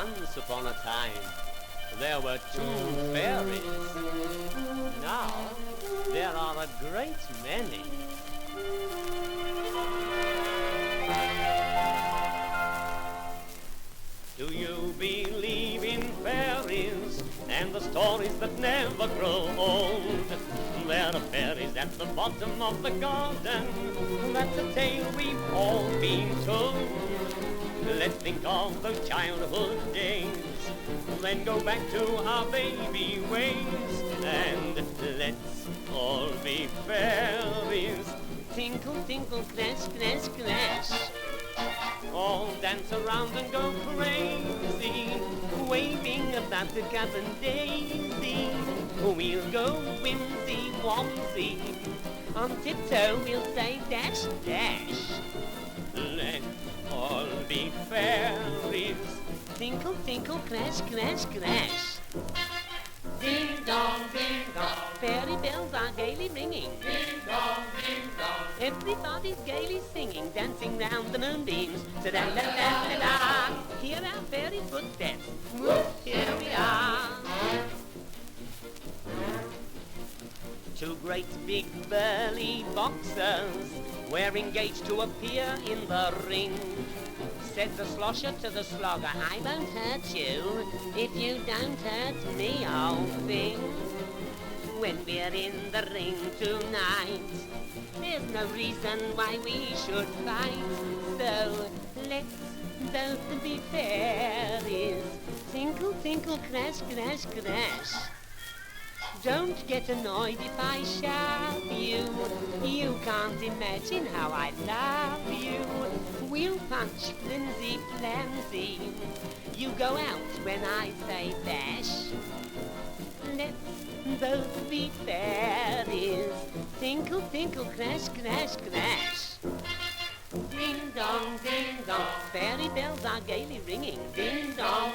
Once upon a time, there were two fairies. Now, there are a great many. Do you believe in fairies and the stories that never grow old? There are fairies at the bottom of the garden. That's a tale we've all been told. Let's think of those childhood days, then go back to our baby ways, and let's all be fairies. Tinkle, tinkle, crash, crash, crash. All dance around and go crazy, waving about the cabin daisy. We'll go whimsy, womsy, on tiptoe we'll say dash, dash. Let's all be fairies. Tinkle, tinkle, crash, crash, crash. Ding dong, fairy bells are gaily ringing. Ding dong, everybody's gaily singing, dancing round the moonbeams. Ta-da-la-la-la-la. Hear our fairy footsteps. Whoop, here we are. Two great big burly boxers were engaged to appear in the ring. Said the slosher to the slogger, I won't hurt you if you don't hurt me, old thing. When we're in the ring tonight, there's no reason why we should fight. So let's both be fairies. Tinkle, tinkle, crash, crash, crash. Don't get annoyed if I shove you. You can't imagine how I love you. We'll punch flimsy flamsy. You go out when I say bash. Let's both be fairies. Tinkle, tinkle, crash, crash, crash. Ding dong, fairy bells are gaily ringing. Ding dong,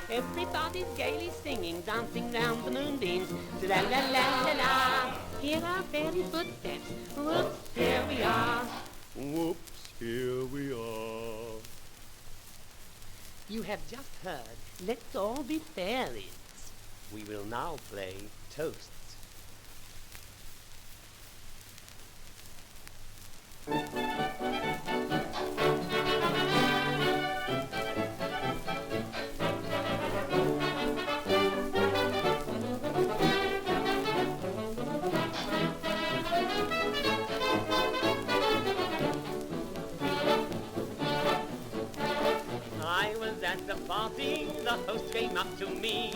everybody's gaily singing, dancing round the moonbeams. La la la la la. Hear our fairy footsteps. Whoops, here we are. Whoops, here we are. You have just heard Let's All Be Fairies. We will now play Toasts. I was at the party, the host came up to me,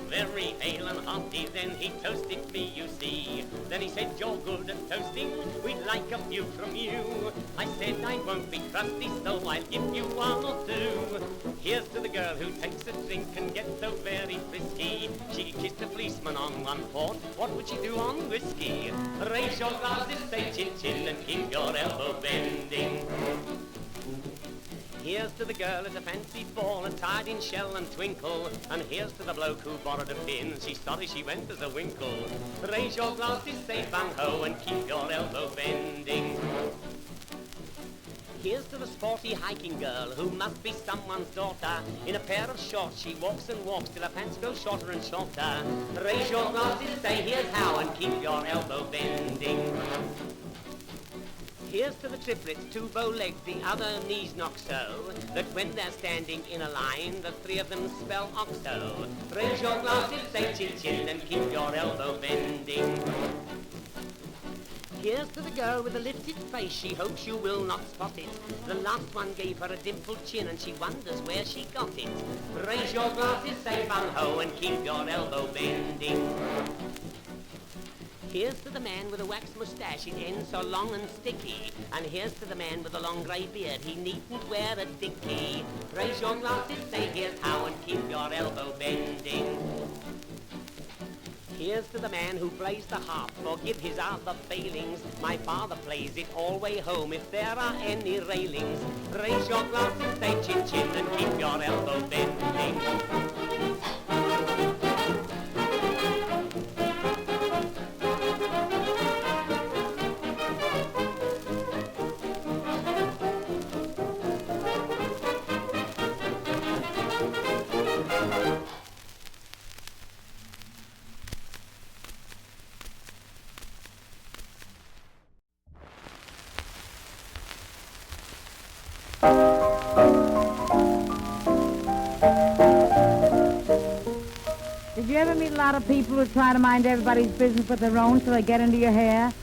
very hale and hearty, then he toasted me, you see. Then he said, you're good at toasting, we'd like a few from you. I said, I won't be crusty, so I'll give you one or two. Here's to the girl who takes a drink and gets so very frisky. She kissed a policeman on one port, what would she do on whiskey? Raise your glasses, say chin-chin, and keep your elbow bending. Here's to the girl at a fancy ball, attired in shell and twinkle. And here's to the bloke who borrowed a pin, she's sorry she went as a winkle. Raise your glasses, say bang-ho, and keep your elbow bending. Here's to the sporty hiking girl, who must be someone's daughter. In a pair of shorts she walks and walks till her pants grow shorter and shorter. Raise your glasses, say here's how, and keep your elbow bending. Here's to the triplets, two bow-legged, the other knees knock so, that when they're standing in a line, the three of them spell oxo. Raise your glasses, say chin-chin, and keep your elbow bending. Here's to the girl with a lifted face, she hopes you will not spot it. The last one gave her a dimpled chin, and she wonders where she got it. Raise your glasses, say bung-ho, and keep your elbow bending. Here's to the man with a waxed moustache, it ends so long and sticky. And here's to the man with a long grey beard, he needn't wear a dickie. Raise your glasses, say here's how, and keep your elbow bending. Here's to the man who plays the harp, forgive his other failings. My father plays it all way home if there are any railings. Raise your glasses, say chin-chin, and keep your elbow bending. you ever meet a lot of people who try to mind everybody's business but their own till they get into your hair?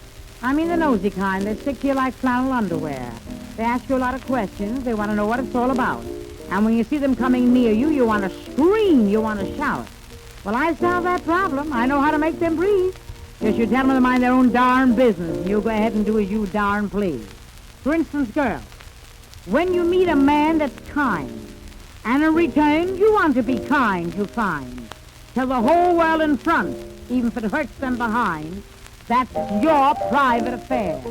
I mean the nosy kind. They stick to you like flannel underwear. They ask you a lot of questions. They want to know what it's all about. And when you see them coming near you, you want to scream. You want to shout. Well, I solved that problem. I know how to make them breathe. Just you tell them to mind their own darn business, and you go ahead and do as you darn please. For instance, girls, when you meet a man that's kind, and in return you want to be kind, you find, tell the whole world in front, even if it hurts them behind, that's your private affair.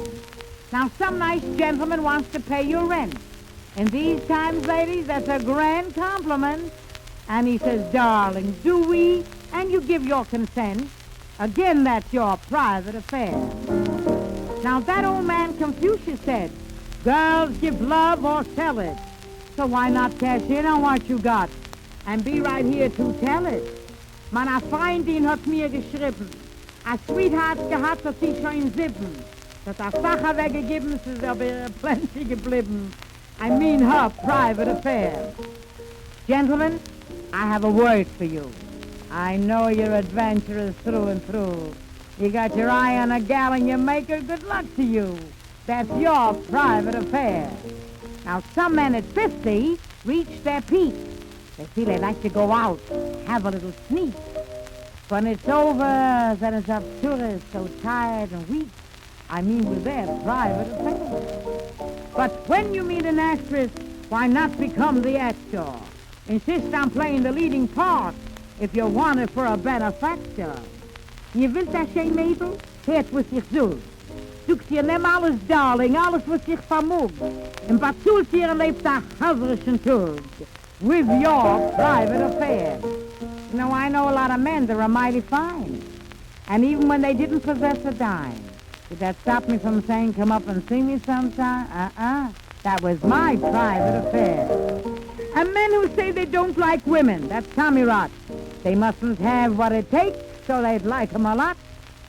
Now, some nice gentleman wants to pay your rent. In these times, ladies, that's a grand compliment. And he says, darling, do we? And you give your consent. Again, that's your private affair. Now, that old man Confucius said, girls give love or sell it. So why not cash in on what you got and be right here to tell it? Meine Freundin hat mir geschrieben, a sweetheart gehabt, dat sie schon in Sieben. Dat a Sache weggegeben, sie ist aber plenty geblieben. I mean her private affair. Gentlemen, I have a word for you. I know you're adventurous through and through. You got your eye on a gal and you make her, good luck to you. That's your private affair. Now, some men at 50 reach their peak. They feel they like to go out, have a little sneak. When it's over, then it's up to us, so tired and weak. I mean with their private affair. But when you meet an actress, why not become the actor? Insist on playing the leading part if you want it for a benefactor. Je wilt dat geen Mabel? Het wat zich zoekt. Zoekt je nem alles, darling, alles wat zich vermogt. En wat zult je leeft daar hazerischen tug. With your private affair. You know, I know a lot of men that are mighty fine. And even when they didn't possess a dime, did that stop me from saying, come up and see me sometime? That was my private affair. And men who say they don't like women, that's Tommy Rot. They mustn't have what it takes, so they'd like 'em a lot.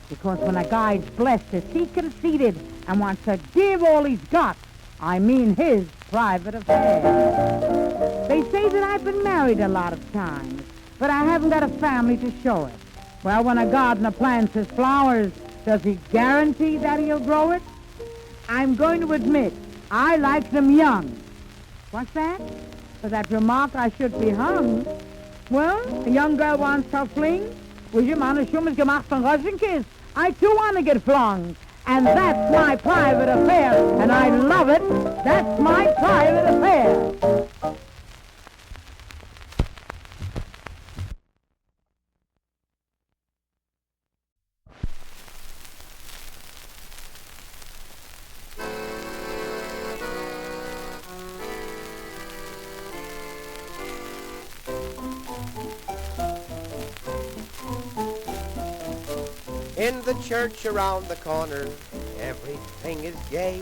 Because when a guy's blessed to see conceited and wants to give all he's got, I mean his private affair. They say that I've been married a lot of times, but I haven't got a family to show it. Well, when a gardener plants his flowers, does he guarantee that he'll grow it? I'm going to admit, I like them young. What's that? For that remark, I should be hung. Well, a young girl wants her fling. Will you man, a Schumann gemacht von Russian. I too want to get flung. And that's my private affair. And I love it. That's my private affair. In the church around the corner, everything is gay.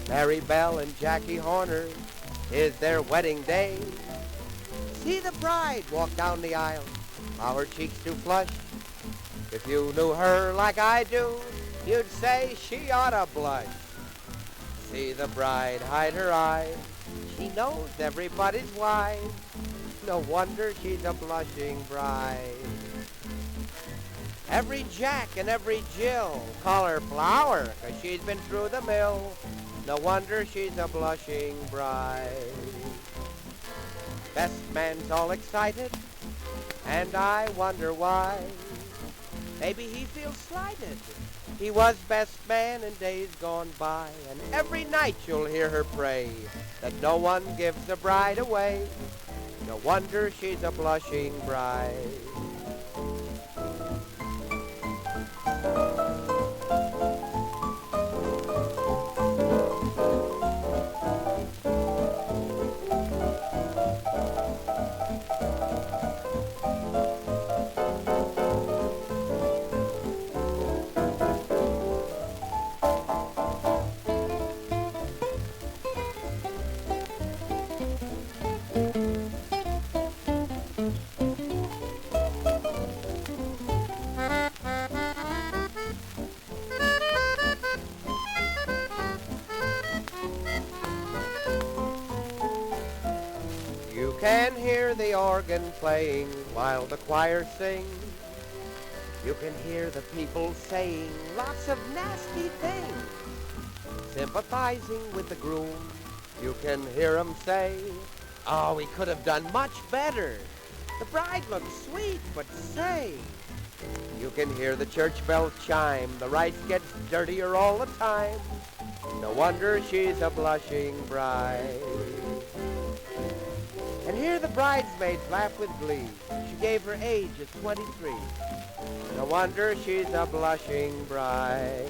Mary Bell and Jackie Horner is their wedding day. See the bride walk down the aisle, how her cheeks do flush. If you knew her like I do, you'd say she oughta blush. See the bride hide her eyes, she knows everybody's wise. No wonder she's a blushing bride. Every Jack and every Jill call her Flower, 'cause she's been through the mill. No wonder she's a blushing bride. Best man's all excited, and I wonder why. Maybe he feels slighted. He was best man in days gone by, and every night you'll hear her pray that no one gives the bride away. No wonder she's a blushing bride. hear the organ playing while the choir sings. You can hear the people saying lots of nasty things. Sympathizing with the groom, you can hear 'em say, "Oh, we could have done much better. The bride looks sweet, but say." You can hear the church bells chime. The rice gets dirtier all the time. No wonder she's a blushing bride. And hear the bridesmaids laugh with glee. She gave her age at 23. No wonder she's a blushing bride.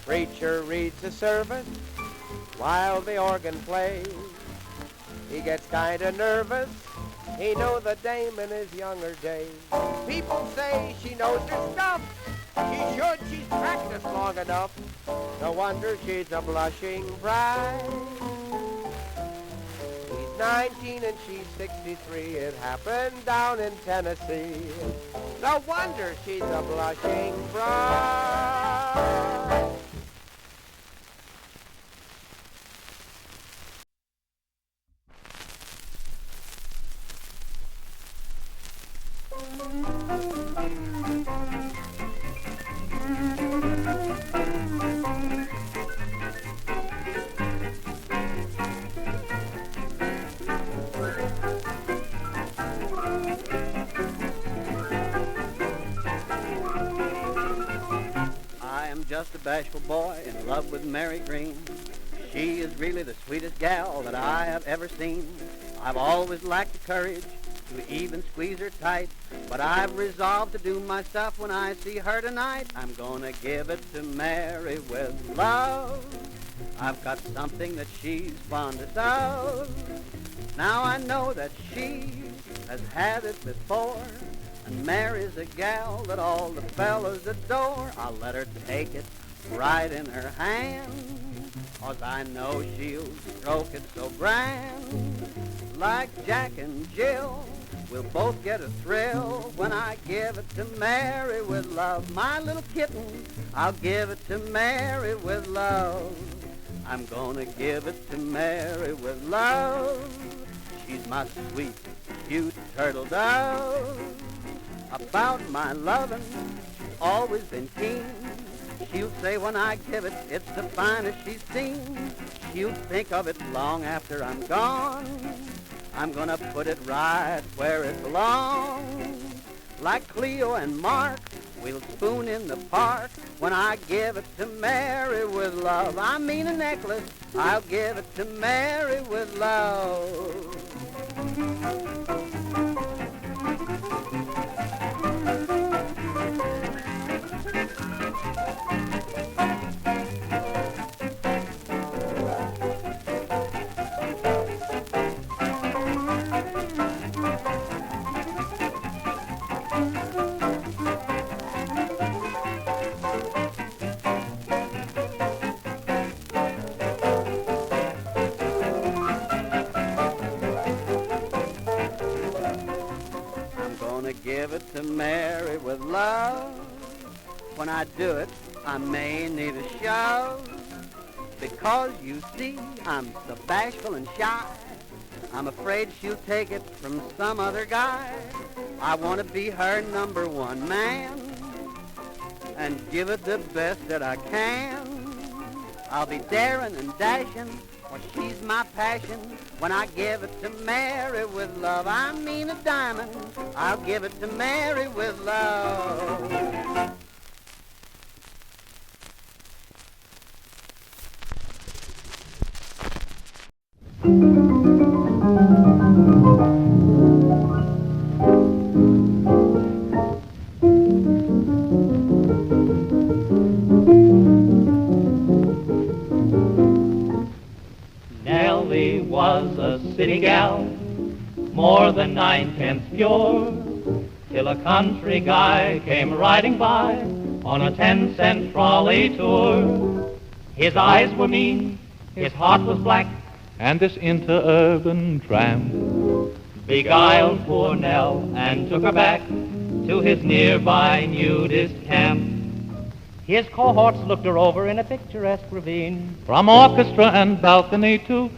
Preacher reads the service while the organ plays. He gets kinda nervous. He knows the dame in his younger days. People say she knows her stuff. She should, she's practiced long enough. No wonder she's a blushing bride. He's 19 and she's 63. It happened down in Tennessee. No wonder she's a blushing bride. I am just a bashful boy in love with Mary Green. She is really the sweetest gal that I have ever seen. I've always lacked the courage to even squeeze her tight, but I've resolved to do my stuff when I see her tonight. I'm gonna give it to Mary with love. I've got something that she's fondest of. Now I know that she has had it before, and Mary's a gal that all the fellas adore. I'll let her take it right in her hand, 'cause I know she'll stroke it so grand. Like Jack and Jill, we'll both get a thrill when I give it to Mary with love. My little kitten, I'll give it to Mary with love. I'm gonna give it to Mary with love. She's my sweet, cute turtle dove. About my lovin', she's always been keen. She'll say when I give it, it's the finest she's seen. She'll think of it long after I'm gone. I'm gonna put it right where it belongs. Like Cleo and Mark, we'll spoon in the park when I give it to Mary with love. I mean a necklace, I'll give it to Mary with love. Give it to Mary with love. When I do it, I may need a shove, because you see, I'm so bashful and shy. I'm afraid she'll take it from some other guy. I want to be her number one man and give it the best that I can. I'll be daring and dashing, for she's my passion. When I give it to Mary with love, I mean a diamond, I'll give it to Mary with love. Nellie was a city gal, more than 9/10 pure, till a country guy came riding by on a 10-cent trolley tour. His eyes were mean, his heart was black, and this interurban tramp beguiled poor Nell and took her back to his nearby nudist camp. His cohorts looked her over in a picturesque ravine. from orchestra and balcony to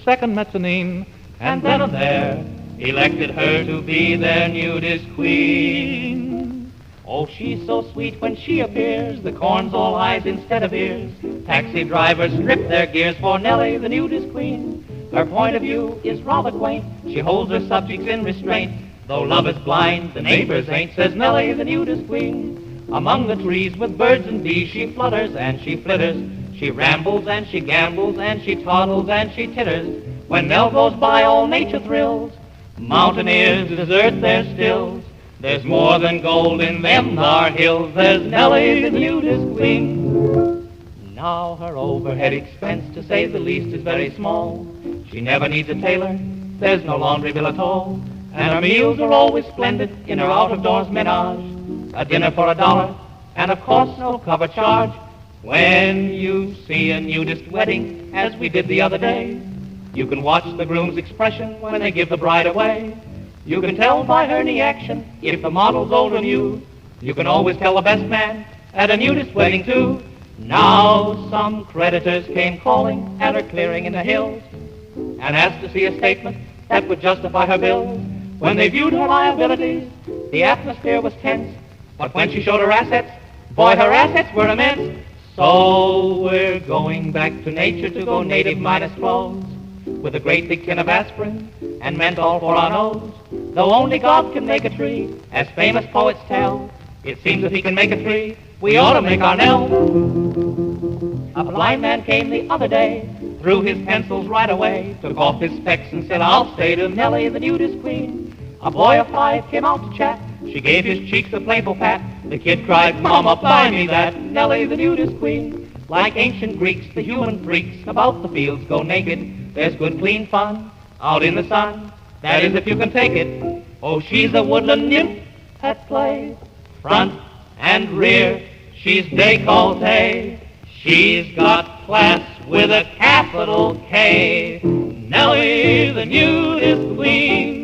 second mezzanine. and then and there elected her to be their nudist queen. Oh, she's so sweet when she appears, the corn's all eyes instead of ears. Taxi drivers strip their gears for Nellie, the nudist queen. Her point of view is rather quaint, she holds her subjects in restraint. Though love is blind, the neighbors ain't, says Nellie, the nudist queen. Among the trees with birds and bees she flutters and she flitters. She rambles and she gambles and she toddles and she titters. When Nell goes by, all nature thrills. Mountaineers desert their stills. There's more than gold in them thar hills. There's Nellie, the nudist queen. Now her overhead expense, to say the least, is very small. She never needs a tailor, there's no laundry bill at all. And her meals are always splendid in her out-of-doors menage. A dinner for $1, and of course no cover charge. When you see a nudist wedding, as we did the other day, you can watch the groom's expression when they give the bride away. You can tell by her knee action if the model's old or new. You can always tell the best man at a nudist wedding too. Now some creditors came calling at her clearing in the hills and asked to see a statement that would justify her bills. When they viewed her liabilities, the atmosphere was tense. But when she showed her assets, boy, her assets were immense. So we're going back to nature to go native minus clothes, with a great big tin of aspirin and menthol for our nose. Though only God can make a tree, as famous poets tell, it seems if he can make a tree, we ought to make our Nell. A blind man came the other day, threw his pencils right away, took off his specs and said, I'll stay to Nellie, the nudist queen. A boy of 5 came out to chat. She gave his cheeks a playful pat. The kid cried, Mama, buy me that. Nellie, the nudist queen. Like ancient Greeks, the human freaks about the fields go naked. There's good, clean fun out in the sun. That is, if you can take it. Oh, she's a woodland nymph at play. Front and rear, she's décolleté. She's got class with a capital K. Nellie, the nudist queen.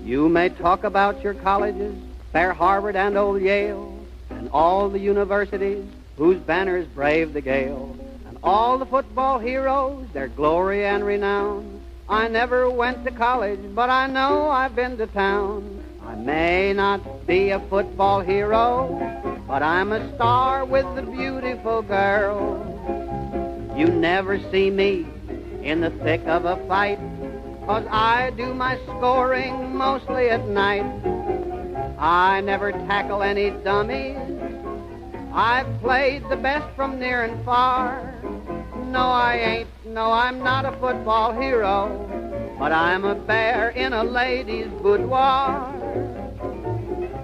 You may talk about your colleges, fair Harvard and old Yale, and all the universities whose banners brave the gale, and all the football heroes, their glory and renown. I never went to college, but I know I've been to town. I may not be a football hero, but I'm a star with the beautiful girl. You never see me in the thick of a fight, 'cause I do my scoring mostly at night. I never tackle any dummies. I've played the best from near and far. No, I ain't. No, I'm not a football hero, but I'm a bear in a lady's boudoir.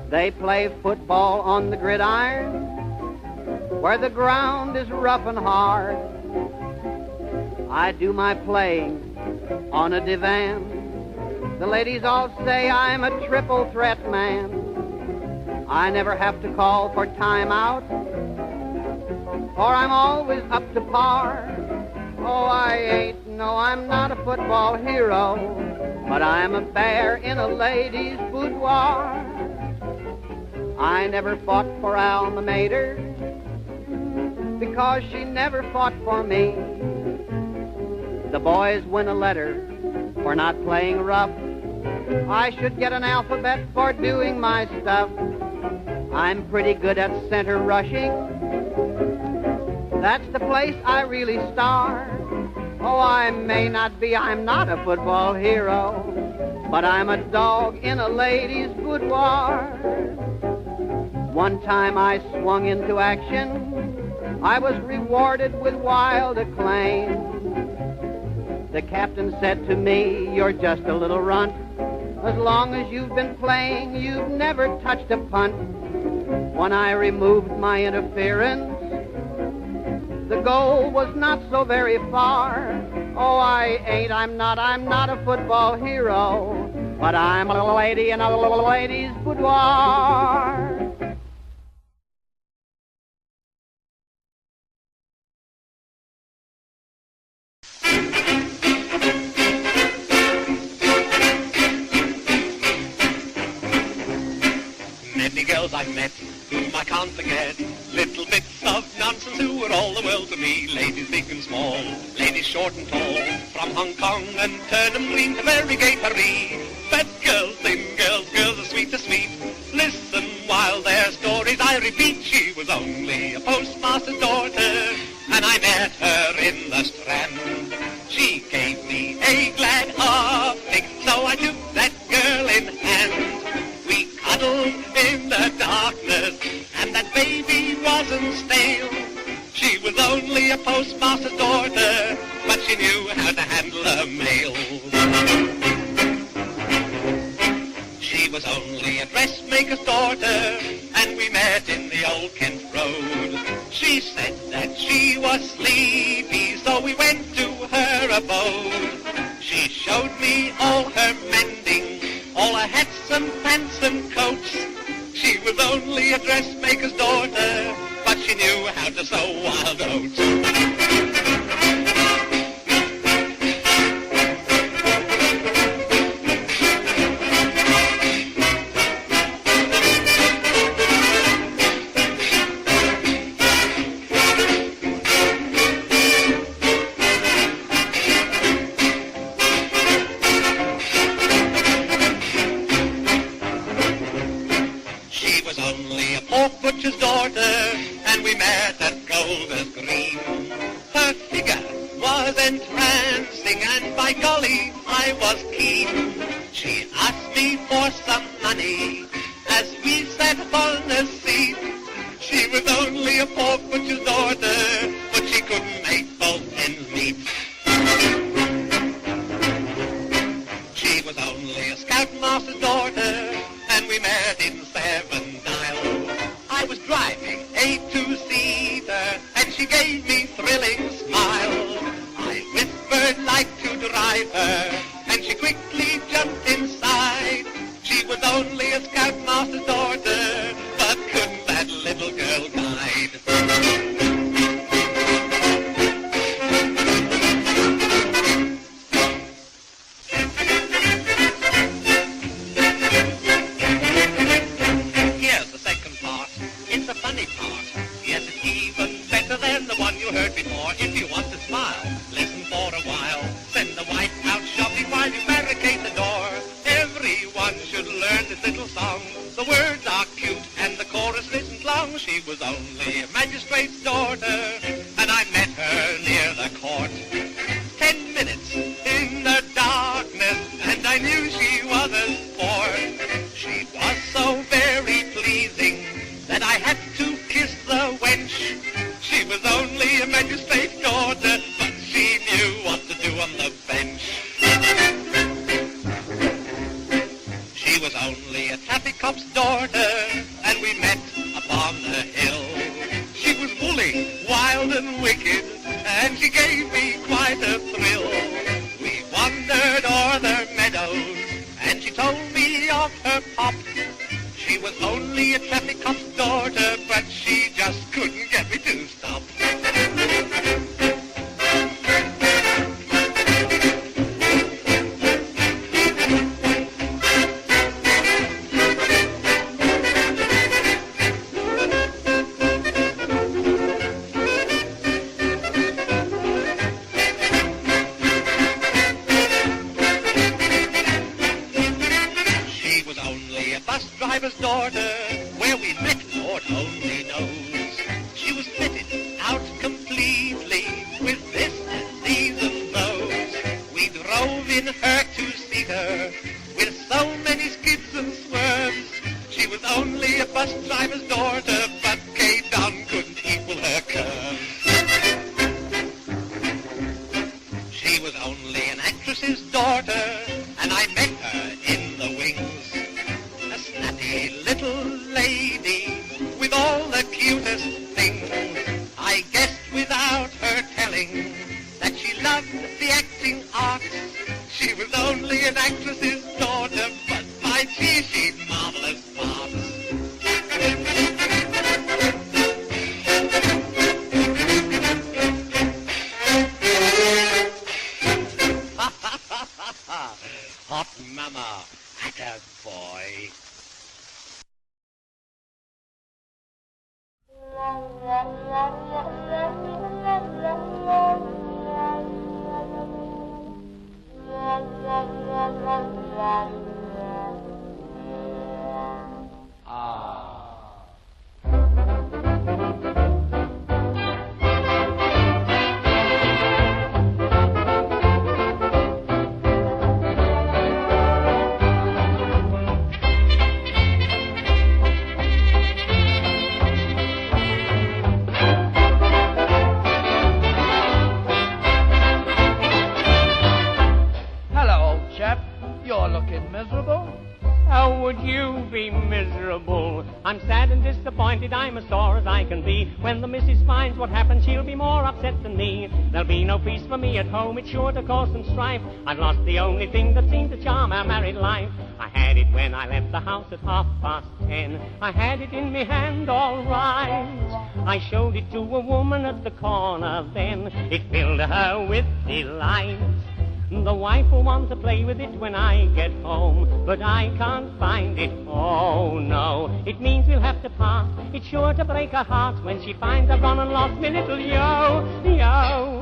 They play football on the gridiron, where the ground is rough and hard. I do my playing on a divan. The ladies all say I'm a triple threat man. I never have to call for timeout, for I'm always up to par. Oh, I ain't, no, I'm not a football hero, but I'm a bear in a lady's boudoir. I never fought for Alma Mater, because she never fought for me. The boys win a letter for not playing rough. I should get an alphabet for doing my stuff. I'm pretty good at center rushing. That's the place I really star. Oh, I may not be, I'm not a football hero, but I'm a dog in a lady's boudoir. One time I swung into action. I was rewarded with wild acclaim. The captain said to me, you're just a little runt. As long as you've been playing, you've never touched a punt. When I removed my interference, the goal was not so very far. Oh, I'm not a football hero, but I'm a lady in a lady's boudoir. I met, whom I can't forget. Little bits of nonsense who were all the world to me. Ladies big and small, ladies short and tall, from Hong Kong and Turnham Green to very gay Paris. Fat girls, thin girls, girls as sweet as sweet. Listen while their stories I repeat. She was only a postmaster's daughter, and I met her in the Strand. She gave me a glad optic, so I took that girl in hand. We cuddled in the darkness, and that baby wasn't stale. She was only a postmaster's daughter, but she knew how to handle her mail. She was only a dressmaker's daughter, and we met in the old Kent Road. She said that she was sleepy, so we went to her abode. She showed me all her mending, all her hats and pants and coats. She was only a dressmaker's daughter, but she knew how to sew wild oats. Butcher's daughter, and we met at Golders Green. Her figure was entrancing, and by golly, I was keen. She asked me for some money as we sat upon a seat. She was only a poor butcher's daughter, but she couldn't make both ends meet. She was only a scoutmaster's daughter, and we met in Seven Dial. I was driving a two-seater, and she gave me thrilling smile. I whispered like to drive her, and she quickly jumped inside. She was only a scoutmaster's daughter, but couldn't that little girl guide? If you want to smile, listen for a while. Send the wife out shopping while you barricade the door. Everyone should learn this little song. The words are cute and the chorus isn't long. She was only a magistrate's daughter, and I met her near the court. 10 minutes in the darkness, and I knew she was a sport. She was so very pleasing that I had to kiss the wench. She was only a magistrate's daughter, but she knew what to do on the bench. She was only a traffic cop's daughter, and we met upon the hill. She was woolly, wild and wicked, and she gave me quite a thrill. We wandered o'er the meadows, and she told me of her pop. She was only a traffic cop's daughter, but she just couldn't get me to stop. She was only a bus driver's daughter, where we met, Lord only frankly, I'm as sore as I can be. When the missus finds what happened, she'll be more upset than me. There'll be no peace for me at home, it's sure to cause some strife. I've lost the only thing that seemed to charm our married life. I had it when I left the house at 10:30. I had it in me hand all right. I showed it to a woman at the corner then. It filled her with delight. The wife will want to play with it when I get home, but I can't find it, oh no. It means we'll have to part, it's sure to break her heart when she finds I've gone and lost me little yo-yo.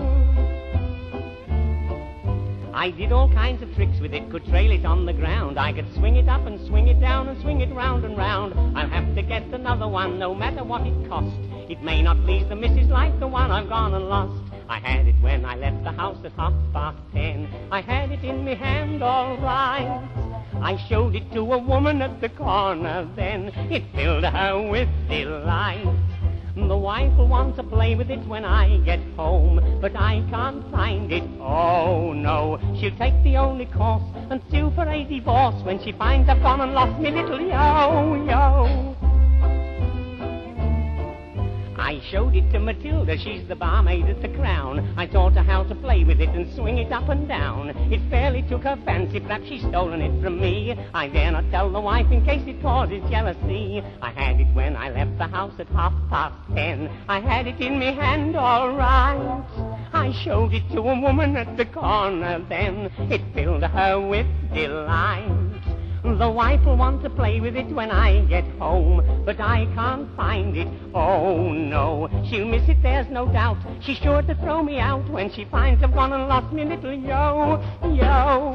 I did all kinds of tricks with it, could trail it on the ground. I could swing it up and swing it down and swing it round and round. I'll have to get another one, no matter what it costs. It may not please the missus like the one I've gone and lost. I had it when I left the house at 10:30. I had it in me hand all right. I showed it to a woman at the corner then. It filled her with delight. The wife will want to play with it when I get home, but I can't find it, oh no. She'll take the only course and sue for a divorce when she finds I've gone and lost me little yo-yo. I showed it to Matilda, she's the barmaid at the Crown. I taught her how to play with it and swing it up and down. It fairly took her fancy, perhaps she's stolen it from me. I dare not tell the wife in case it causes jealousy. I had it when I left the house at 10:30. I had it in me hand all right. I showed it to a woman at the corner then. It filled her with delight. The wife will want to play with it when I get home, but I can't find it, oh no. She'll miss it, there's no doubt. She's sure to throw me out when she finds I've gone and lost me little yo-yo.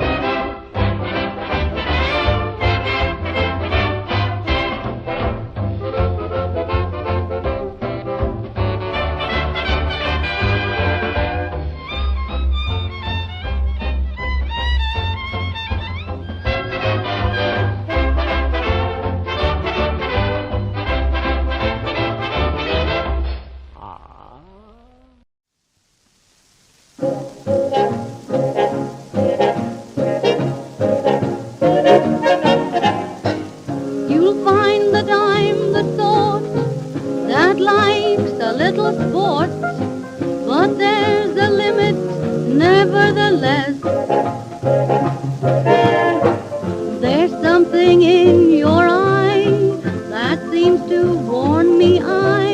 You'll find that I'm the sort that likes a little sport, but there's a limit nevertheless. There's something in your eye that seems to warn me I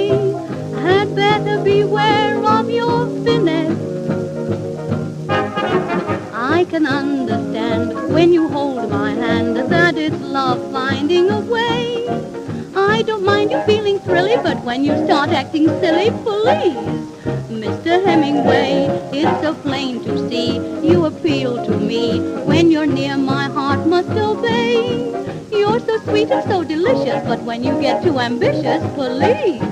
had better beware of your finesse. I can understand when you hold my hand that it's love finding a way. I don't mind you feeling thrilly, but when you start acting silly, please, Mr. Hemingway, it's so plain to see you appeal to me. When you're near, my heart must obey. You're so sweet and so delicious, but when you get too ambitious, please,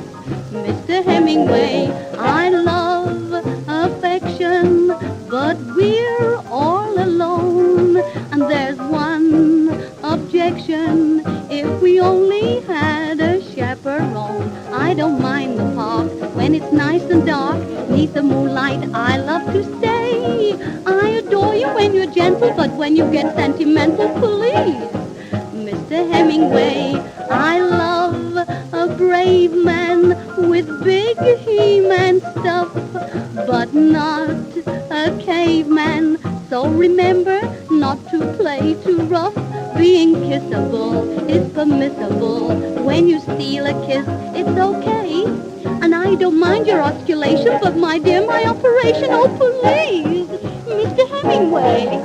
Mr. Hemingway, I love affection, but we're all alone. And there's one objection: if we only had a chaperone. I don't mind the park when it's nice and dark. Neath the moonlight, I love to stay. I adore you when you're gentle, but when you get sentimental, please, Mr. Hemingway, I love a brave man with big He-Man stuff, but not a caveman. So remember not to play too rough. Being kissable is permissible. When you steal a kiss, it's okay. And I don't mind your osculation, but my dear, my operation, oh please, Mr. Hemingway.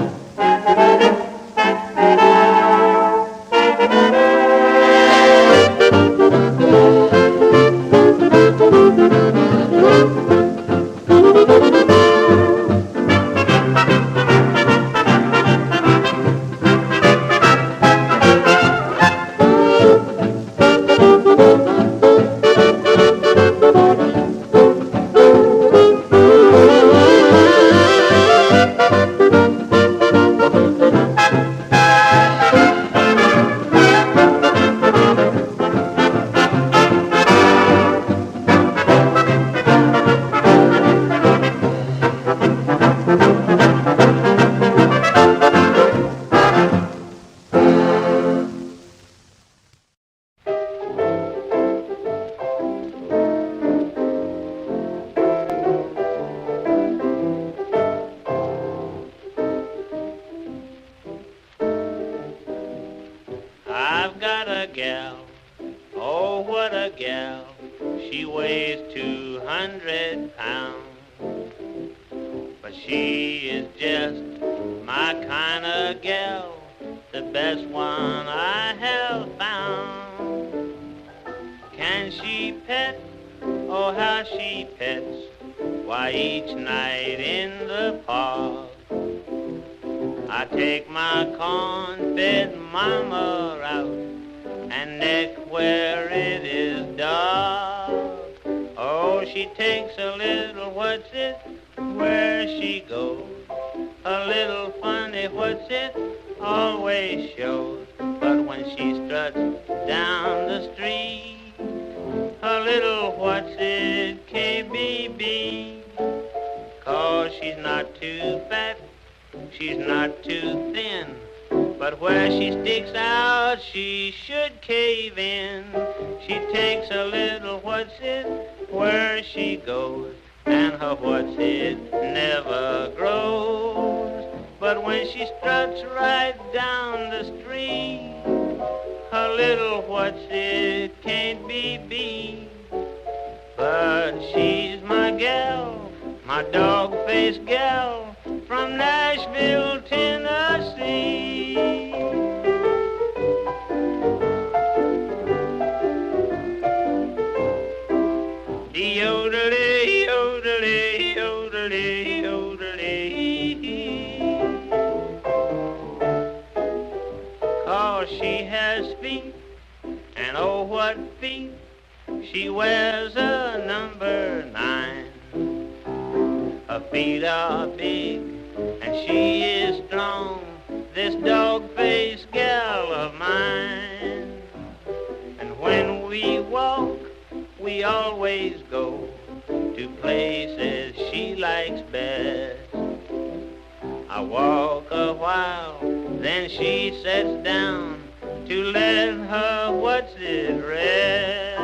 She weighs 200 pounds. But she is just my kind of gal, the best one I have found. Can she pet? Oh, how she pets. Why, each night in the park, I take my corn-fed mama out and neck where it is dark. Oh, she takes a little what's it where she goes. A little funny what's it always shows. But when she struts down the street, a little what's it KBB. 'Cause she's not too fat, she's not too thin, but where she sticks out, she should cave in. She takes a little what's it where she goes, and her what's it never grows. But when she struts right down the street, her little what's it can't be beat. But she's my gal, my dog-faced gal, from Nashville, Tennessee. Yodelee, yodelee, yodelee, yodelee. 'Cause she has feet, and oh what feet. She wears a number 9. Her feet are big, and she is strong, this dog-faced gal of mine. And when we walk, we always go to places she likes best. I walk a while, then she sits down to let her what's it rest.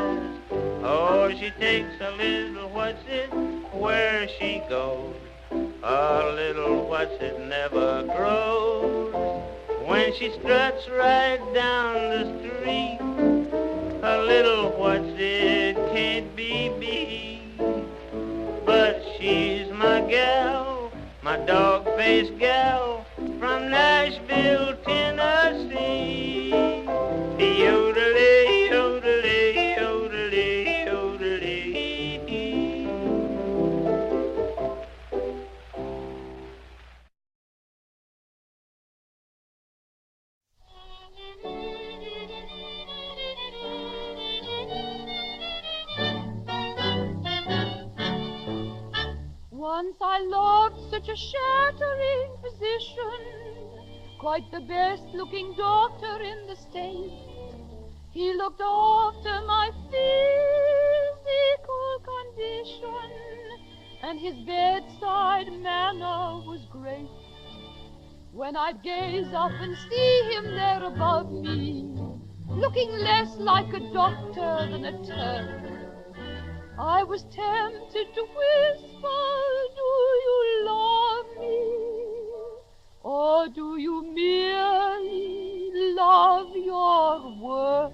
Oh, she takes a little what's it where she goes. A little what's it never grows. When she struts right down the street, a little what's it can't be beat. But she's my gal, my dog-faced gal, from Nashville, Tennessee. Yodelee, yodelee, yodelee, yodelee. Once I loved such a shattering physician, quite the best-looking doctor in the state. He looked after my physical condition, and his bedside manner was great. When I'd gaze up and see him there above me, looking less like a doctor than a Turk, I was tempted to whisper, do you love me? Or do you merely love your work?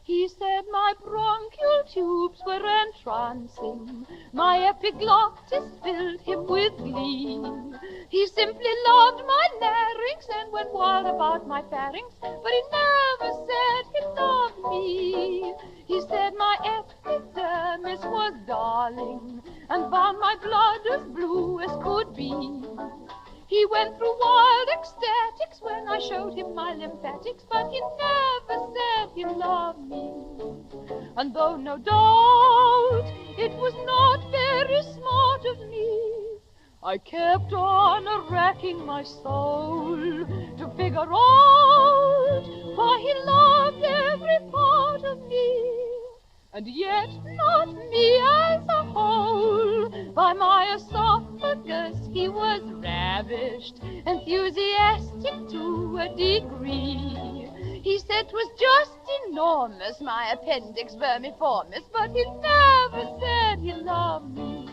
He said my bronchial tubes were entrancing, my epiglottis filled him with glee. He simply loved my larynx and went wild about my pharynx, but he never said he loved me. He said my epidermis was darling and found my blood as blue as could be. He went through wild ecstatics when I showed him my lymphatics, but he never said he loved me. And though no doubt it was not very smart of me, I kept on racking my soul to figure out why he loved every part of me. And yet not me as a whole. By my esophagus he was ravished, enthusiastic to a degree. He said 'twas just enormous, my appendix vermiformis, but he never said he loved me.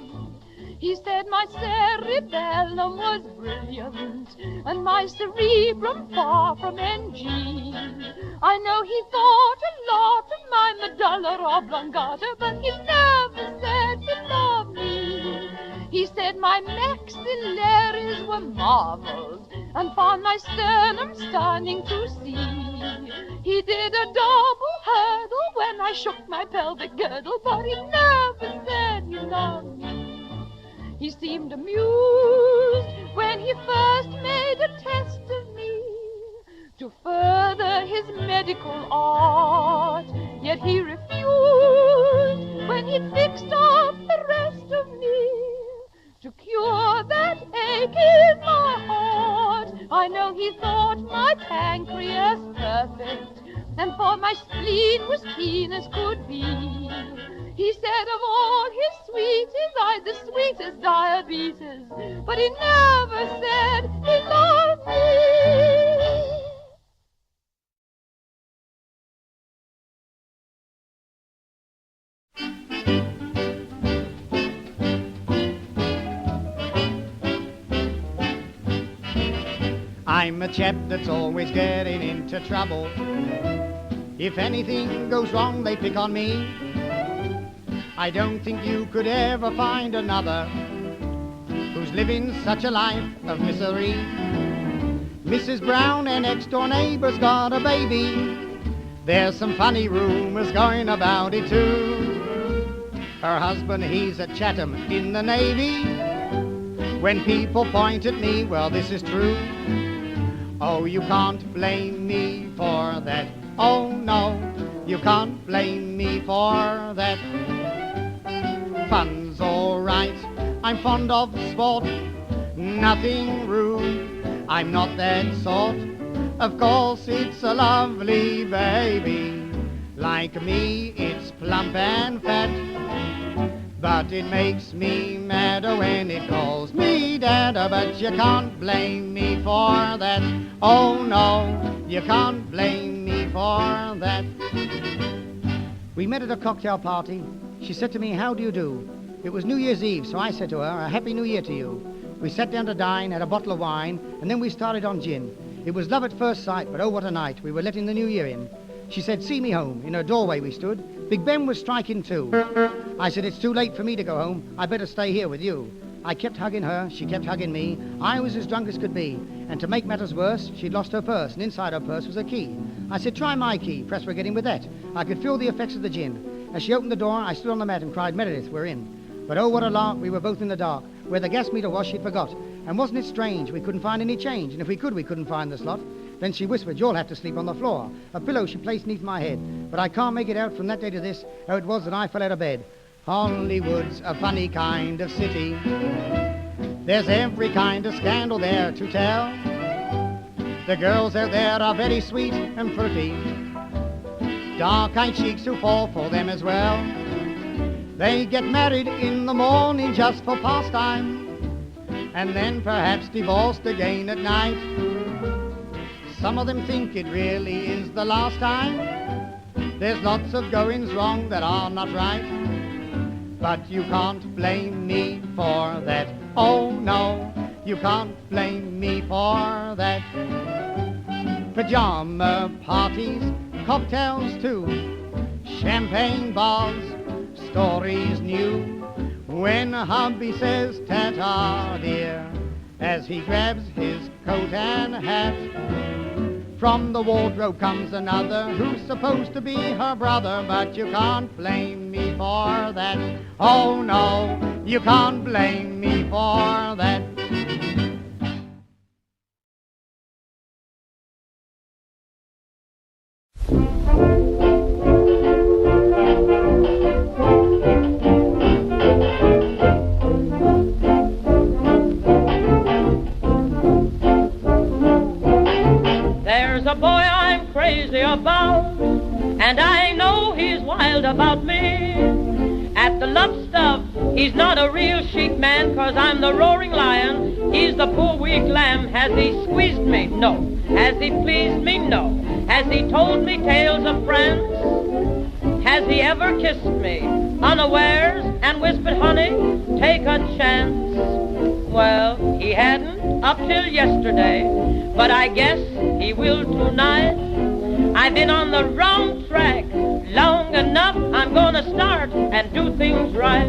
He said my cerebellum was brilliant and my cerebrum far from NG. I know he thought a lot of my medulla oblongata, but he never said he loved me. He said my maxillaries were marvels and found my sternum stunning to see. He did a double hurdle when I shook my pelvic girdle, but he never said he loved me. He seemed amused when he first made a test of me to further his medical art, yet he refused when he fixed up the rest of me to cure that ache in my heart. I know he thought my pancreas perfect, and for my spleen was keen as could be. He said of all his sweeties I'd the sweetest diabetes, but he never said he loved me. I'm a chap that's always getting into trouble. If anything goes wrong, they pick on me. I don't think you could ever find another who's living such a life of misery. Mrs. Brown, her next-door neighbor's got a baby. There's some funny rumors going about it too. Her husband, he's at Chatham in the Navy. When people point at me, well, this is true. Oh, you can't blame me for that. Oh, no, you can't blame me for that. Fun's all right, I'm fond of sport, nothing rude, I'm not that sort. Of course, it's a lovely baby. Like me, it's plump and fat. But it makes me madder when it calls me Dada. But you can't blame me for that. Oh no, you can't blame me for that. We met at a cocktail party. She said to me, how do you do? It was New Year's Eve, so I said to her, a Happy New Year to you. We sat down to dine, had a bottle of wine, and then we started on gin. It was love at first sight, but oh what a night. We were letting the new year in. She said, see me home. In her doorway we stood. Big Ben was striking too. I said, it's too late for me to go home. I better stay here with you. I kept hugging her. She kept hugging me. I was as drunk as could be. And to make matters worse, she'd lost her purse, and inside her purse was a key. I said, try my key. Press for getting with that. I could feel the effects of the gin. As she opened the door, I stood on the mat and cried, Meredith, we're in. But oh, what a lark. We were both in the dark. Where the gas meter was, she'd forgot. And wasn't it strange? We couldn't find any change. And if we could, we couldn't find the slot. Then she whispered, you'll have to sleep on the floor. A pillow she placed beneath my head. But I can't make it out from that day to this how it was that I fell out of bed. Hollywood's a funny kind of city. There's every kind of scandal there to tell. The girls out there are very sweet and pretty. Dark-eyed cheeks who fall for them as well. They get married in the morning just for pastime, and then perhaps divorced again at night. Some of them think it really is the last time. There's lots of goings wrong that are not right. But you can't blame me for that. Oh no, you can't blame me for that. Pajama parties, cocktails too, champagne bars, stories new. When hubby says ta-ta dear, as he grabs his coat and hat, from the wardrobe comes another who's supposed to be her brother. But you can't blame me for that. Oh no, you can't blame me for that. There's a boy I'm crazy about, and I know he's wild about me. At the love stuff, he's not a real sheep man, 'cause I'm the roaring lion, he's the poor weak lamb. Has he squeezed me? No. Has he pleased me? No. Has he told me tales of friends? Has he ever kissed me unawares and whispered, honey, take a chance? Well, he hadn't up till yesterday, but I guess he will tonight. I've been on the wrong track long enough. I'm gonna start and do things right.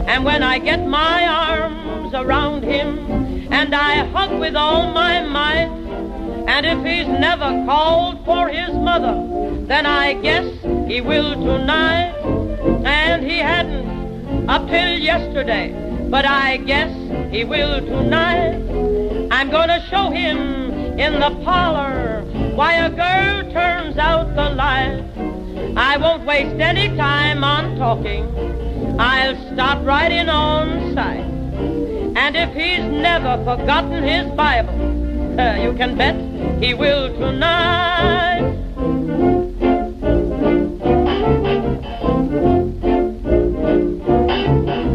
And when I get my arms around him and I hug with all my might, and if he's never called for his mother, then I guess he will tonight. And he hadn't up till yesterday, but I guess he will tonight. I'm gonna show him in the parlor why a girl turns out the light. I won't waste any time on talking. I'll stop right in on sight. And if he's never forgotten his Bible, you can bet he will tonight.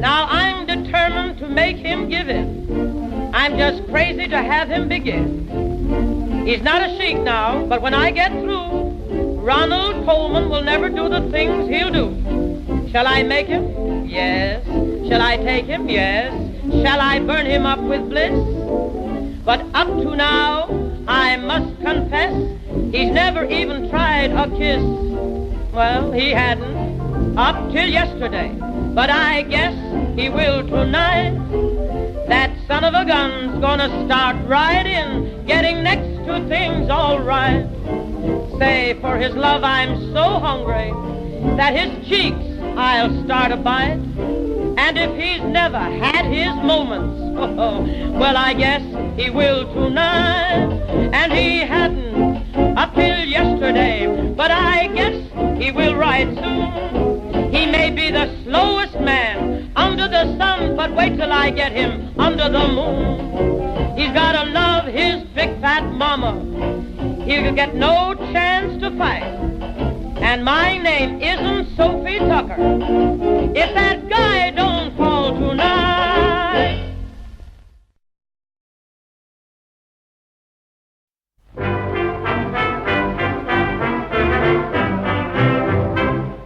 Now I'm determined to make him give in. I'm just crazy to have him begin. He's not a sheik now, but when I get through, Ronald Coleman will never do the things he'll do. Shall I make him? Yes. Shall I take him? Yes. Shall I burn him up with bliss? But up to now, I must confess, he's never even tried a kiss. Well, he hadn't up till yesterday, but I guess he will tonight. That son of a gun's gonna start right in, getting next to things all right. Say, for his love I'm so hungry that his cheeks I'll start a bite. And if he's never had his moments, well, I guess he will tonight. And he hadn't up till yesterday, but I guess he will right soon. He may be the slowest man under the sun, but wait till I get him under the moon. He's gotta love his big fat mama. He'll get no chance to fight. And my name isn't Sophie Tucker if that guy don't fall tonight.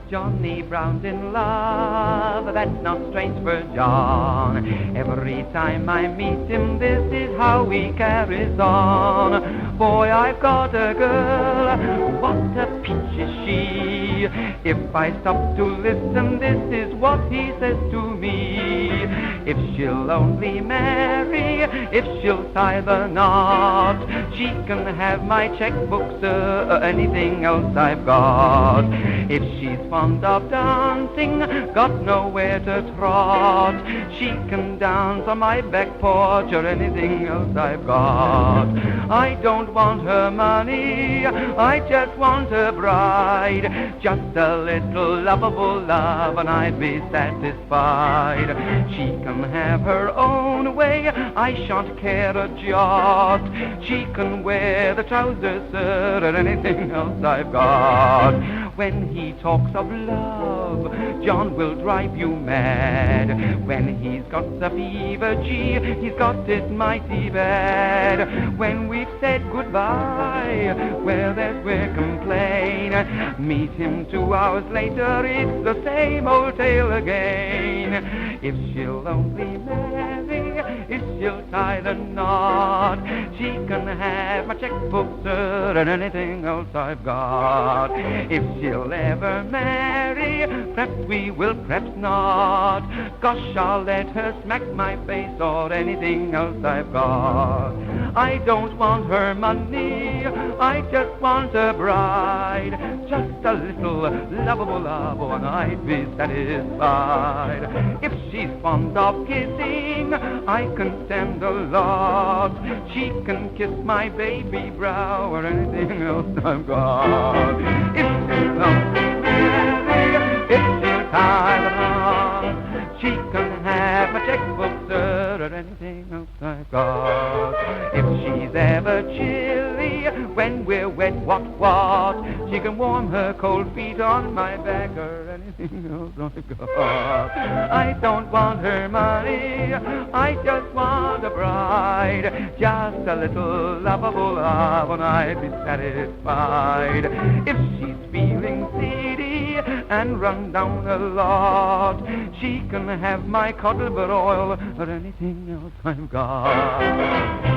Johnny Brown's in love, that's not strange for John. Every time I meet him, this is how he carries on. Boy, I've got a girl, what a peach is she. If I stop to listen, this is what he says to me. If she'll only marry, if she'll tie the knot, she can have my checkbook, sir, or anything else I've got. If she's fond of dancing, got nowhere to trot, she can dance on my back porch or anything else I've got. I don't want her money, I just want a bride, just a little lovable love and I'd be satisfied. She can have her own way, I shan't care a jot. She can wear the trousers, sir, or anything else I've got. When he talks of love, John will drive you mad. When he's got the fever, gee, he's got it mighty bad. When we've said goodbye, well, there's where complain. Meet him 2 hours later, it's the same old tale again. If she'll only marry, if she'll tie the knot, she can have my checkbook, sir, and anything else I've got. If she'll ever marry, perhaps we will, perhaps not. Gosh, I'll let her smack my face or anything else I've got. I don't want her money, I just want a bride, just a little lovable love and I'd be satisfied. If she's fond of kissing, I can stand a lot. She can kiss my baby brow or anything else I've got. If she's only marry, if she'll tie the knot, she can have my checkbook, sir, or anything else I've got. If she's ever chilly when we're wet, what, she can warm her cold feet on my back or anything else I've got. I don't want her money, I just want a bride, just a little lovable love and I'd be satisfied. If she's feeling seedy and run down a lot. She can have my codliver oil or anything else I've got.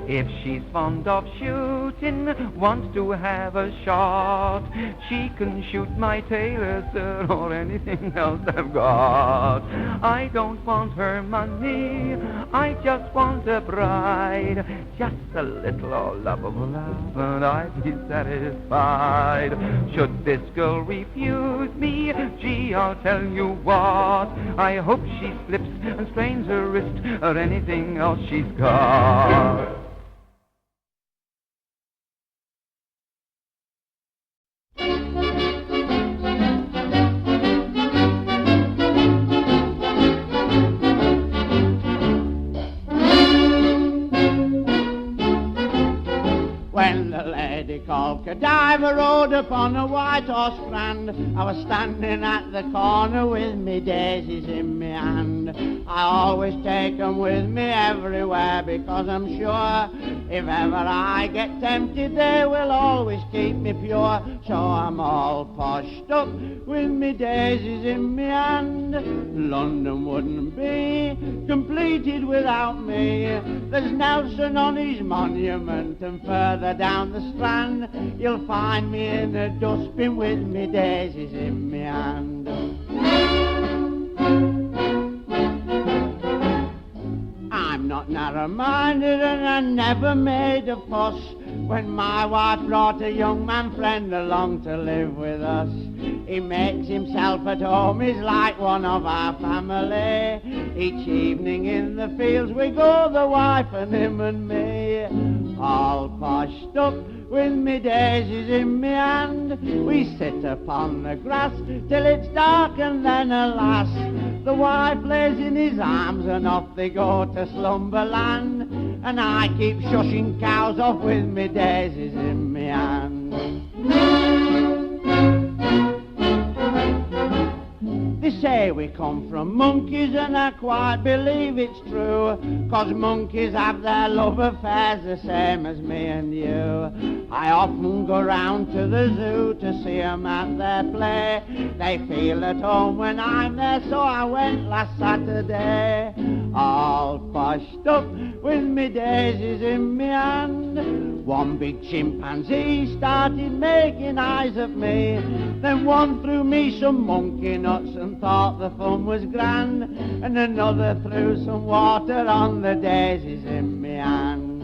If she's fond of shooting, wants to have a shot, she can shoot my tailor, sir, or anything else I've got. I don't want her money, I just want a bride, just a little old lovable love, and I'd be satisfied. Should this girl refuse me, gee, I'll tell you what, I hope she slips and strains her wrist, or anything else she's got. When the lady called Godiva rode upon a white horse grand, I was standing at the corner with me daisies in me hand. I always take 'em with me everywhere because I'm sure if ever I get tempted they will always keep me pure. So I'm all poshed up with me daisies in me hand. London wouldn't be completed without me. There's Nelson on his monument, and further down the Strand you'll find me in a dustbin with me daisies in me hand. I'm not narrow-minded and I never made a fuss when my wife brought a young man friend along to live with us. He makes himself at home, he's like one of our family. Each evening in the fields we go, the wife and him and me, all poshed up with me daisies in me hand. We sit upon the grass till it's dark, and then alas, the wife lays in his arms and off they go to slumberland. And I keep shushing cows off with me daisies in me hand. They say we come from monkeys, and I quite believe it's true, 'cause monkeys have their love affairs the same as me and you. I often go round to the zoo to see 'em at their play. They feel at home when I'm there, so I went last Saturday, all poshed up with me daisies in me hand. One big chimpanzee started making eyes at me, then one threw me some monkey nuts and thought the fun was grand, and another threw some water on the daisies in me hand.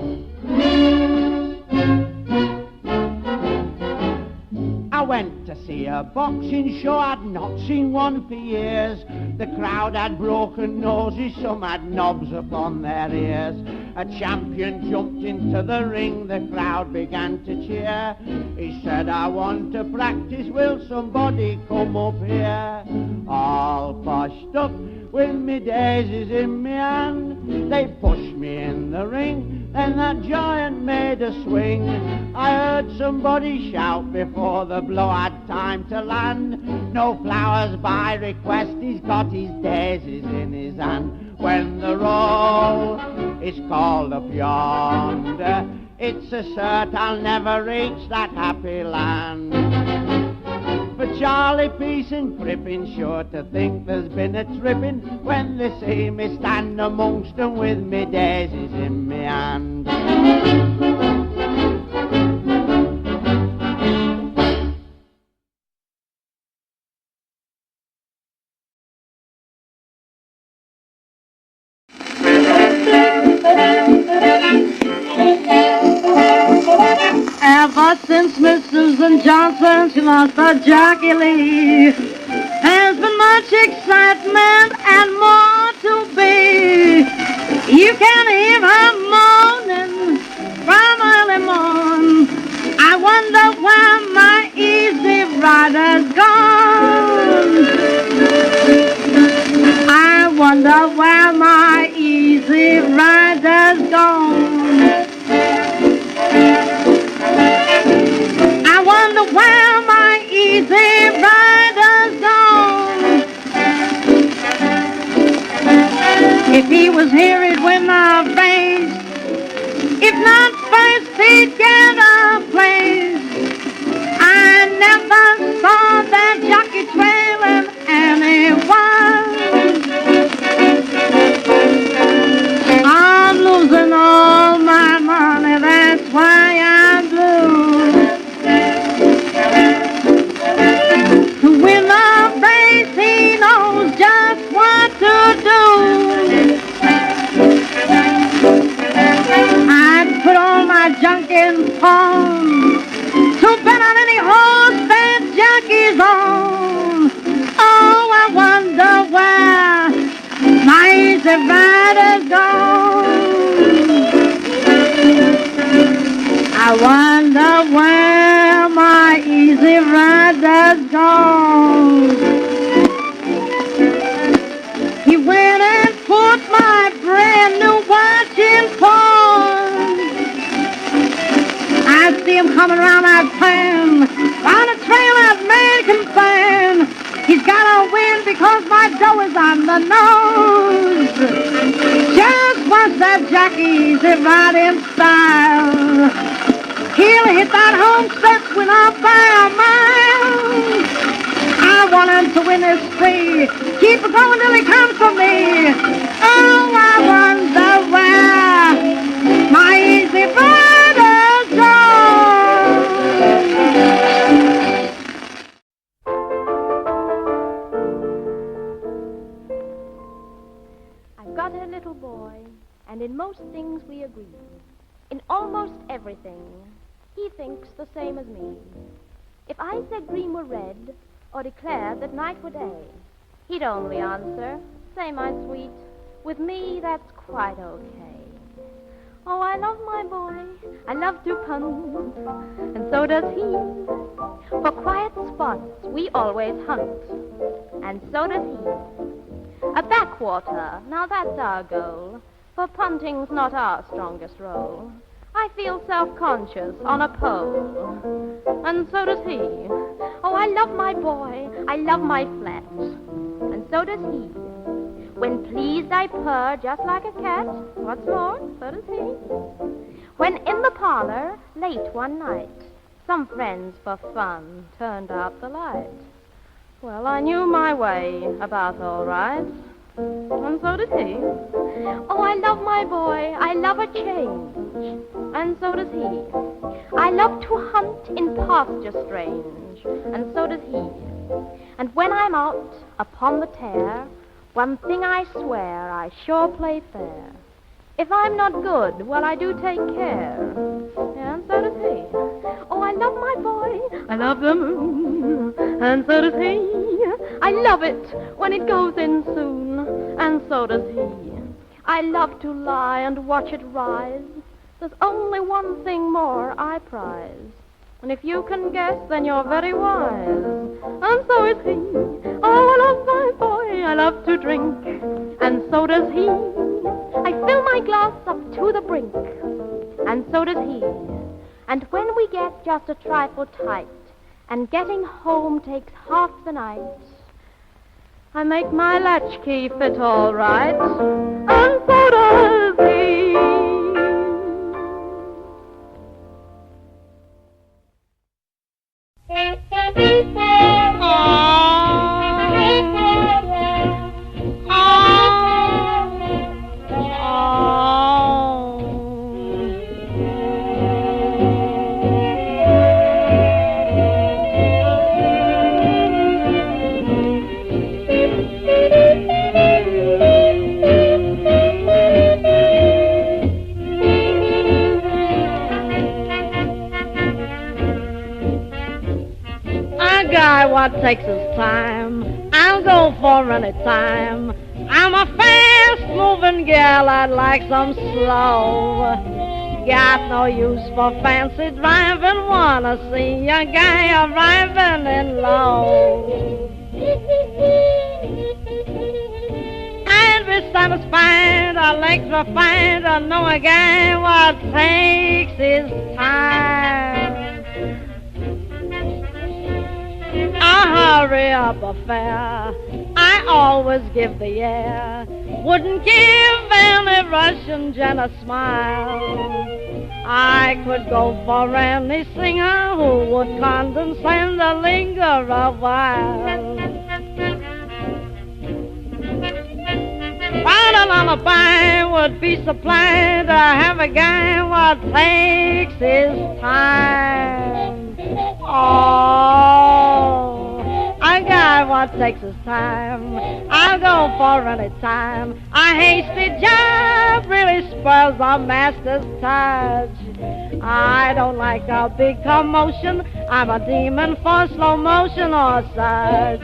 I went to see a boxing show, I'd not seen one for years. The crowd had broken noses, some had knobs upon their ears. A champion jumped into the ring, the crowd began to cheer. He said, I want to practice, will somebody come up here? All poshed up with me daisies in me hand. They pushed me in the ring, then that giant made a swing. I heard somebody shout before the blow had time to land. No flowers by request, he's got his daisies in his hand. When the roll is called up yonder, it's a cert I'll never reach that happy land. But Charlie Peace and Crippin sure to think there's been a trippin' when they see me stand amongst 'em with me daisies in me hand. Ever since Miss Susan Johnson, she lost her Jackie Lee, there's been much excitement and more to be. You can hear her moaning from early morn. I wonder where my easy rider's gone. I wonder where my easy rider's gone. I wonder where my easy rider's gone. If he was here, he'd win the junk in pawn to bet on any horse that Jackie's on. Oh, I wonder where my easy rider's gone. I wonder where my easy rider's gone. He went and put my brand new watch in pawn. I see him coming around that pan, on a trail that man can fan. He's gotta win because my dough is on the nose. Just watch that jockey easy ride in style. He'll hit that home stretch when I'm by a mile. I want him to win this spree. Keep it going till he comes for me. Oh, I wonder where my easy rider's gone. I've got a little boy, and in most things we agree. In almost everything, he thinks the same as me. If I said green were red, or declared that night were day, he'd only answer, say, my sweet, with me that's quite okay. Oh, I love my boy, I love to punt, and so does he. For quiet spots we always hunt, and so does he. A backwater, now that's our goal, for punting's not our strongest role. I feel self-conscious on a pole, and so does he. Oh, I love my boy, I love my flat, and so does he. When pleased I purr just like a cat, what's more, so does he. When in the parlor, late one night, some friends for fun turned out the light. Well, I knew my way about all right, and so did he. Oh, I love my boy, I love a change, and so does he. I love to hunt in pasture strange, and so does he. And when I'm out upon the tear, one thing I swear, I sure play fair. If I'm not good, well, I do take care, and so does he. Oh, I love my boy, I love the moon, and so does he. I love it when it goes in soon, and so does he. I love to lie and watch it rise. There's only one thing more I prize, and if you can guess, then you're very wise, and so is he. Oh, I love my boy, I love to drink, and so does he. I fill my glass up to the brink, and so does he. And when we get just a trifle tight, and getting home takes half the night, I make my latchkey fit all right, and so does he. What takes his time, I'll go for any time. I'm a fast-moving gal, I'd like some slow. Got no use for fancy driving, wanna see a guy arriving in low. I'd be satisfied, our legs refined, to know a guy what takes his time. A hurry-up affair, I always give the air. Wouldn't give any Russian gent a smile. I could go for any singer who would condescend to linger a while. But a lullaby would be supplied to have a guy what takes his time. Oh, a guy what what takes his time. I'll go for any time. A hasty job really spoils the master's touch. I don't like a big commotion. I'm a demon for slow motion or such.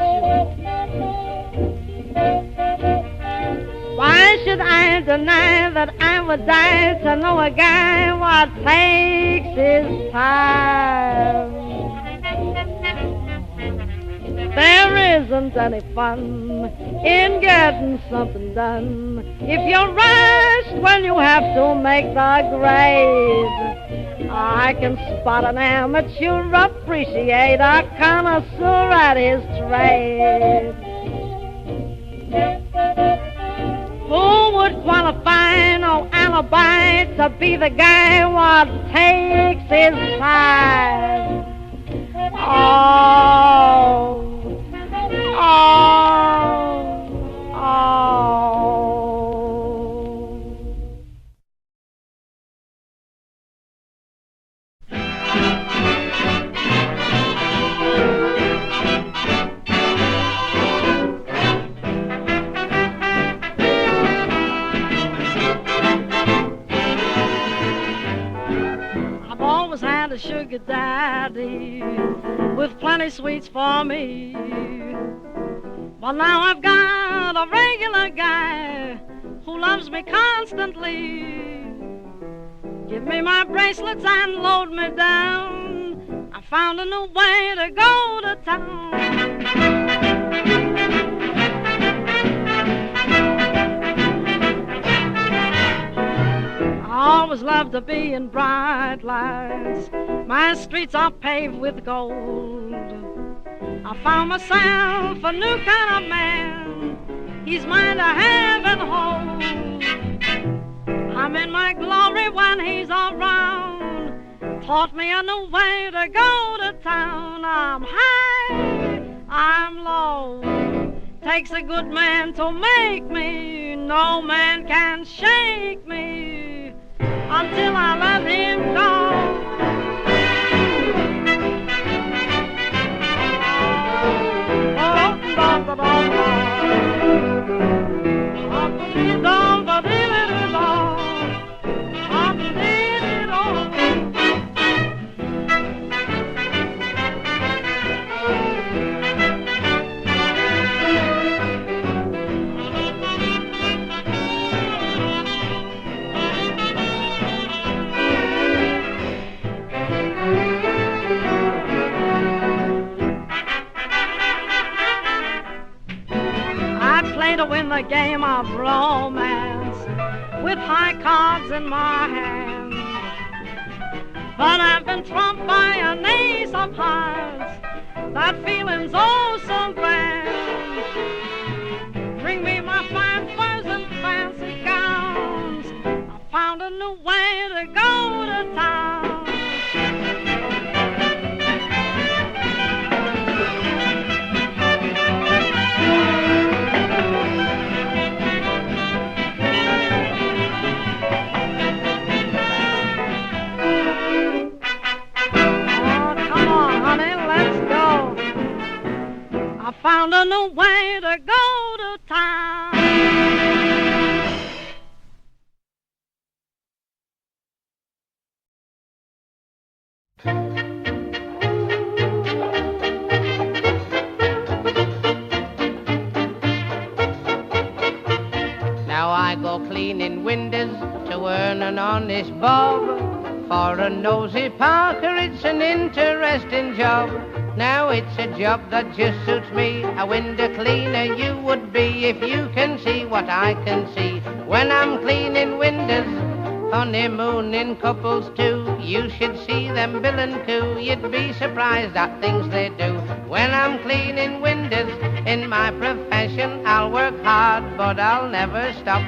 Why should I deny that I would die to know a guy what takes his time? There isn't any fun in getting something done if you're rushed when you have to make the grade. I can spot an amateur, appreciate a connoisseur at his trade. Who would qualify, no alibi, to be the guy what takes his time? Oh, oh, oh. I've always had a sugar daddy with plenty sweets for me. But now I've got a regular guy who loves me constantly. Give me my bracelets and load me down. I found a new way to go to town. I always loved to be in bright lights. My streets are paved with gold. I found myself a new kind of man. He's mine to have and hold. I'm in my glory when he's around. Taught me a new way to go to town. I'm high, I'm low. Takes a good man to make me. No man can shake me until I let him go. To win the game of romance with high cards in my hand. But I've been trumped by an ace of hearts. That feeling's oh so grand. Bring me my fine furs and fancy gowns. I found a new way to go to town. Found a new way to go to town. Now I go cleaning windows to earn an honest bob. For a nosy Parker, it's an interesting job. Now it's a job that just suits me. A window cleaner you would be if you can see what I can see. When I'm cleaning windows, honeymooning couples too, you should see them bill and coo. You'd be surprised at things they do. When I'm cleaning windows in my profession, I'll work hard, but I'll never stop.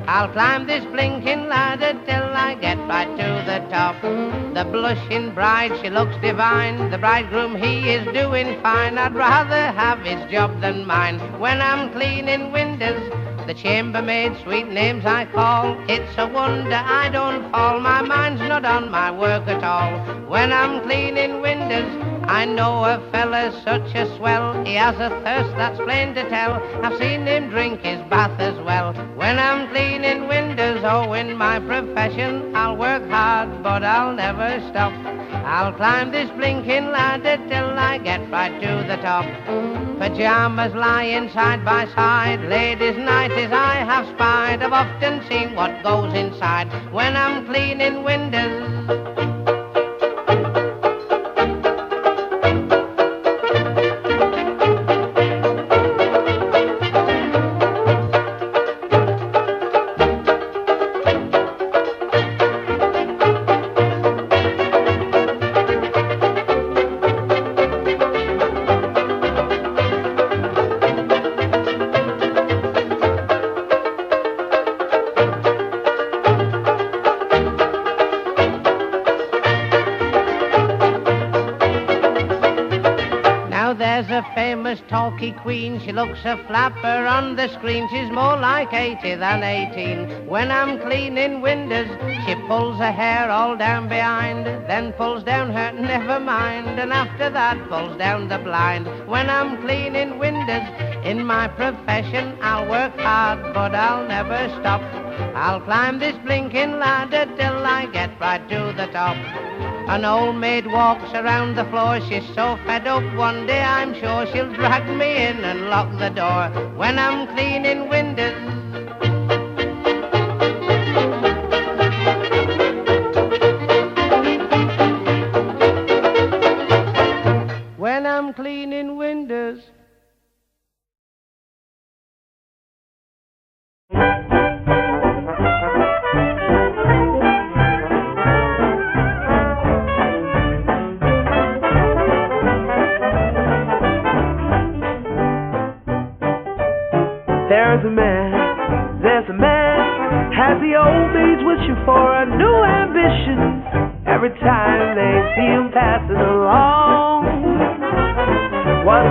I'll climb this blinking ladder till I get right to the top. The blushing bride, she looks divine. The bridegroom, he is doing fine. I'd rather have his job than mine. When I'm cleaning windows, The chambermaid, sweet names I call. It's a wonder I don't fall. My mind's not on my work at all. When I'm cleaning windows, I know a fella's such a swell. He has a thirst that's plain to tell. I've seen him drink his bath as well. When I'm cleaning windows, oh, in my profession, I'll work hard, but I'll never stop. I'll climb this blinking ladder till I get right to the top. Pajamas lying side by side, ladies' nighties I have spied. I've often seen what goes inside when I'm cleaning windows. Talky queen, she looks a flapper on the screen. She's more like 80 than 18. When I'm cleaning windows, she pulls her hair all down behind, then pulls down her never mind, and after that pulls down the blind. When I'm cleaning windows, in my profession I'll work hard, but I'll never stop. I'll climb this blinking ladder till I get right to the top. An old maid walks around the floor. She's so fed up one day I'm sure she'll drag me in and lock the door. When I'm cleaning windows, when I'm cleaning windows. There's a man, has the old maids wishing for a new ambition every time they see him passing along. What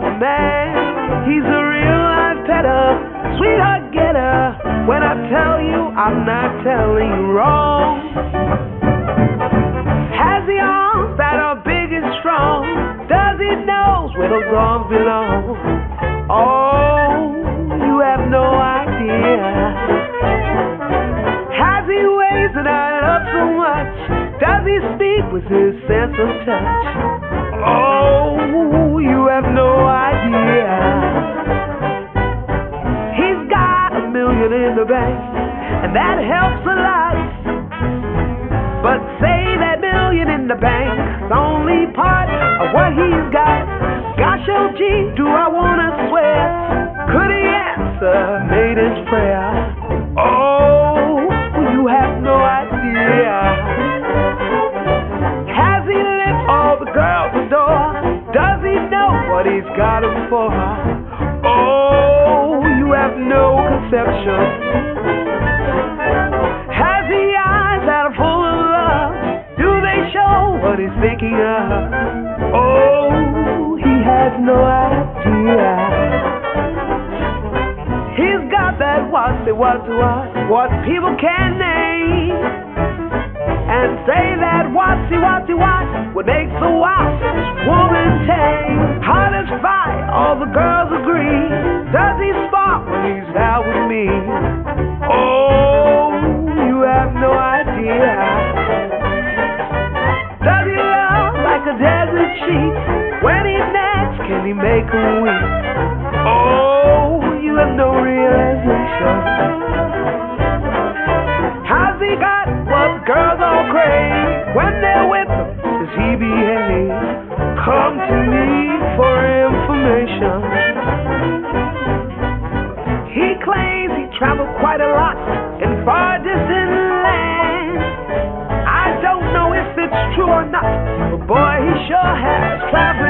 a man, he's a real life petter, sweetheart getter. When I tell you, I'm not telling you wrong. Has the arms that are big and strong? Does he knows where those arms belong? Oh, you have no idea. Has he ways that I love so much? Does he speak with his sense of touch? Oh, you have no idea. He's got $1 million in the bank, and that helps a lot. But say that $1 million in the bank's only part of what he's got. Gosh, oh gee, do I wanna swear, could he answer maiden's prayer? Oh, you have no idea. Has he left all the girls adore? Does he know what he's got them for? Oh, you have no conception. Has he eyes that are full of love? Do they show what he's thinking of? Oh, has no idea. He's got that what people can name, and say that what would make the wildest woman tame. Hot as fire, all the girls agree. Does he spark when he's out with me? Oh, you have no idea. Does he love like a desert sheep? When he's next, can he make a weep? Oh, you have no realization. Has he got what girls all crave? When they're with him, does he behave? Come to me for information. He claims he traveled quite a lot in far distant lands. I don't know if it's true or not, but boy, he sure has traveled